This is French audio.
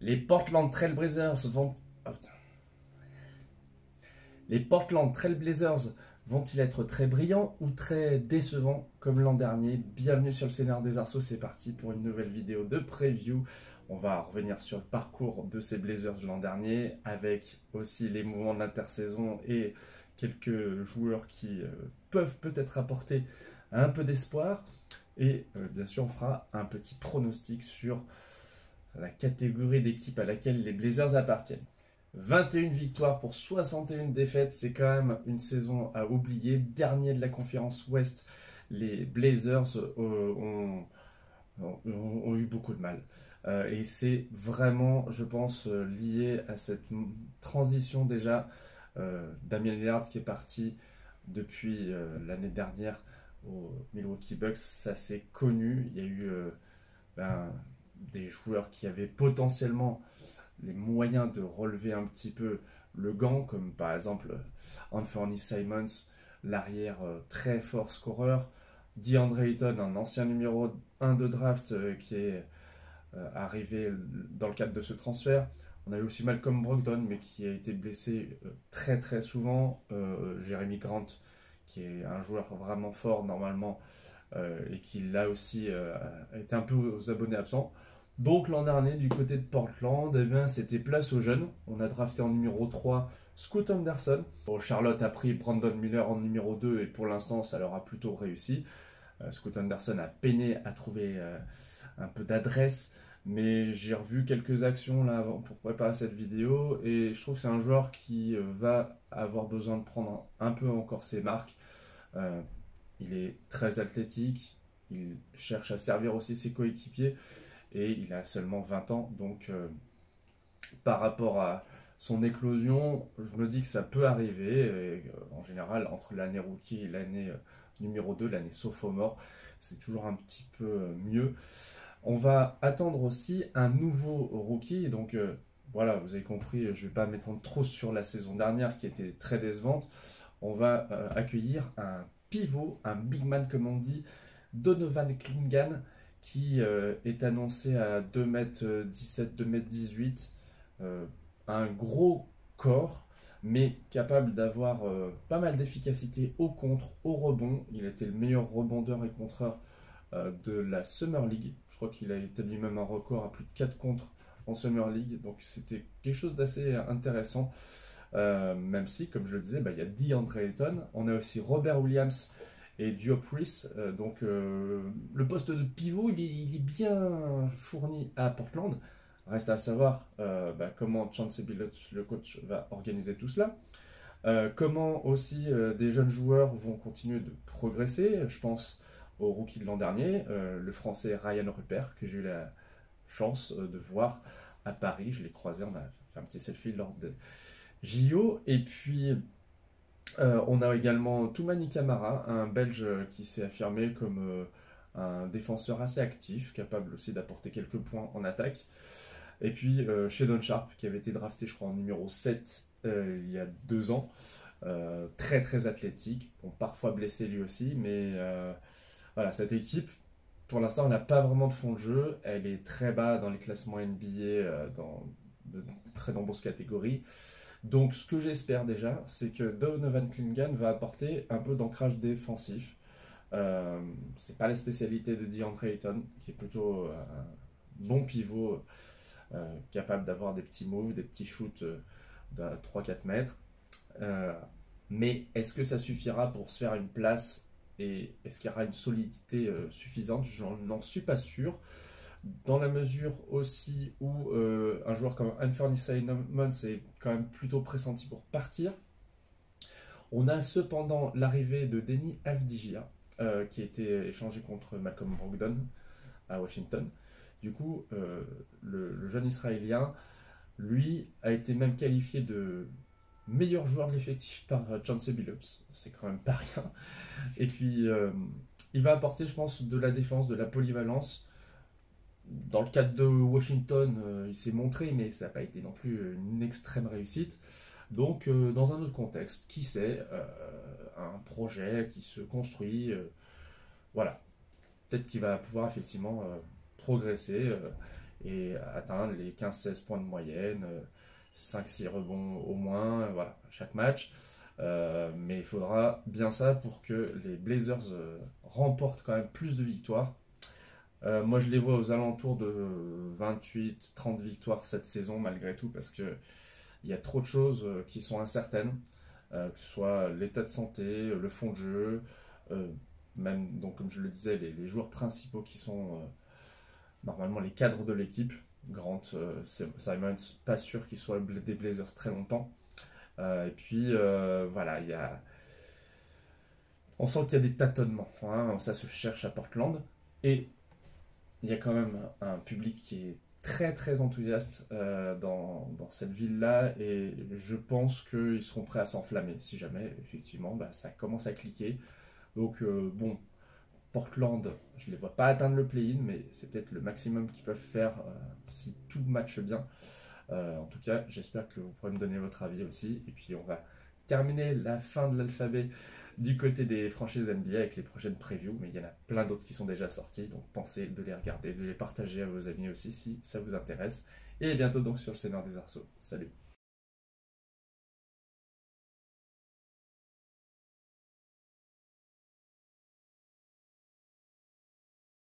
Les Portland Trail Blazers vont... oh, putain. Les Portland Trail Blazers vont-ils être très brillants ou très décevants comme l'an dernier? Bienvenue sur le Seigneur des Arceaux, c'est parti pour une nouvelle vidéo de preview. On va revenir sur le parcours de ces Blazers l'an dernier, avec aussi les mouvements de l'intersaison et quelques joueurs qui peuvent peut-être apporter un peu d'espoir. Et bien sûr, on fera un petit pronostic sur la catégorie d'équipe à laquelle les Blazers appartiennent. 21 victoires pour 61 défaites, c'est quand même une saison à oublier. Dernier de la conférence Ouest, les Blazers ont eu beaucoup de mal. Et c'est vraiment, je pense, lié à cette transition déjà. Damian Lillard qui est parti depuis l'année dernière aux Milwaukee Bucks, ça s'est connu. Il y a eu des joueurs qui avaient potentiellement les moyens de relever un petit peu le gant, comme par exemple Anthony Simons, l'arrière très fort scoreur, DeAndre Ayton, un ancien numéro 1 de draft qui est arrivé dans le cadre de ce transfert. On a eu aussi Malcolm Brogdon, mais qui a été blessé très très souvent. Jeremy Grant, qui est un joueur vraiment fort normalement, et qui là aussi a été un peu aux abonnés absents. Donc l'an dernier, du côté de Portland, eh bien, c'était place aux jeunes. On a drafté en numéro 3 Scoot Anderson. Bon, Charlotte a pris Brandon Miller en numéro 2 et pour l'instant, ça leur a plutôt réussi. Scoot Anderson a peiné à trouver un peu d'adresse, mais j'ai revu quelques actions là pour préparer cette vidéo et je trouve que c'est un joueur qui va avoir besoin de prendre un peu encore ses marques. Il est très athlétique, il cherche à servir aussi ses coéquipiers. Et il a seulement 20 ans, donc par rapport à son éclosion, je me dis que ça peut arriver. Et, en général, entre l'année rookie et l'année numéro 2, l'année sophomore, c'est toujours un petit peu mieux. On va attendre aussi un nouveau rookie, donc voilà, vous avez compris, je ne vais pas m'étendre trop sur la saison dernière qui était très décevante. On va accueillir un pivot, un big man comme on dit, Donovan Clingan, qui est annoncé à 2m17, 2m18, un gros corps, mais capable d'avoir pas mal d'efficacité au contre, au rebond. Il a été le meilleur rebondeur et contreur de la Summer League. Je crois qu'il a établi même un record à plus de 4 contres en Summer League, donc c'était quelque chose d'assez intéressant. Même si, comme je le disais, il y a DeAndre Ayton, on a aussi Robert Williams et Diop Reese. Donc le poste de pivot, il est bien fourni à Portland. Reste à savoir comment Chauncey Billups, le coach, va organiser tout cela. Comment aussi des jeunes joueurs vont continuer de progresser. Je pense au rookie de l'an dernier, le français Ryan Rupert, que j'ai eu la chance de voir à Paris. Je l'ai croisé, on a fait un petit selfie lors de JO. Et puis on a également Toumani Camara, un Belge qui s'est affirmé comme un défenseur assez actif, capable aussi d'apporter quelques points en attaque. Et puis Shedon Sharpe, qui avait été drafté, je crois, en numéro 7 il y a 2 ans. Très très athlétique, bon, parfois blessé lui aussi, mais voilà, cette équipe, pour l'instant, elle n'a pas vraiment de fond de jeu. Elle est très bas dans les classements NBA, dans de très nombreuses catégories. Donc ce que j'espère déjà, c'est que Donovan Clingan va apporter un peu d'ancrage défensif. C'est pas la spécialité de DeAndre Ayton, qui est plutôt un bon pivot, capable d'avoir des petits moves, des petits shoots de 3-4 mètres. Mais est-ce que ça suffira pour se faire une place et est-ce qu'il y aura une solidité suffisante? Je n'en suis pas sûr. Dans la mesure aussi où un joueur comme Anthony Simons est quand même plutôt pressenti pour partir. On a cependant l'arrivée de Deni Avdija, qui a été échangé contre Malcolm Brogdon à Washington. Du coup, le jeune Israélien, lui, a été même qualifié de meilleur joueur de l'effectif par Chauncey Billups. C'est quand même pas rien. Et puis, il va apporter, je pense, de la défense, de la polyvalence. Dans le cadre de Washington, il s'est montré, mais ça n'a pas été non plus une extrême réussite. Donc, dans un autre contexte, qui sait, un projet qui se construit, voilà. Peut-être qu'il va pouvoir effectivement progresser et atteindre les 15-16 points de moyenne, 5-6 rebonds au moins, voilà, chaque match. Mais il faudra bien ça pour que les Blazers remportent quand même plus de victoires. Moi, je les vois aux alentours de 28-30 victoires cette saison, malgré tout, parce qu'il y a trop de choses qui sont incertaines, que ce soit l'état de santé, le fond de jeu, euh, même, donc, comme je le disais, les joueurs principaux qui sont normalement les cadres de l'équipe. Grant, Simons, pas sûr qu'il soit des Blazers très longtemps. Et puis, voilà, on sent qu'il y a des tâtonnements, hein, ça se cherche à Portland. Et il y a quand même un public qui est très très enthousiaste dans cette ville-là, et je pense qu'ils seront prêts à s'enflammer si jamais effectivement ça commence à cliquer. Donc bon, Portland, je ne les vois pas atteindre le play-in, mais c'est peut-être le maximum qu'ils peuvent faire si tout matche bien. En tout cas, j'espère que vous pourrez me donner votre avis aussi. Et puis on va terminer la fin de l'alphabet du côté des franchises NBA avec les prochaines previews. Mais il y en a plein d'autres qui sont déjà sortis, donc pensez de les regarder, de les partager à vos amis aussi si ça vous intéresse. Et à bientôt donc sur le Seigneur des Arceaux. Salut!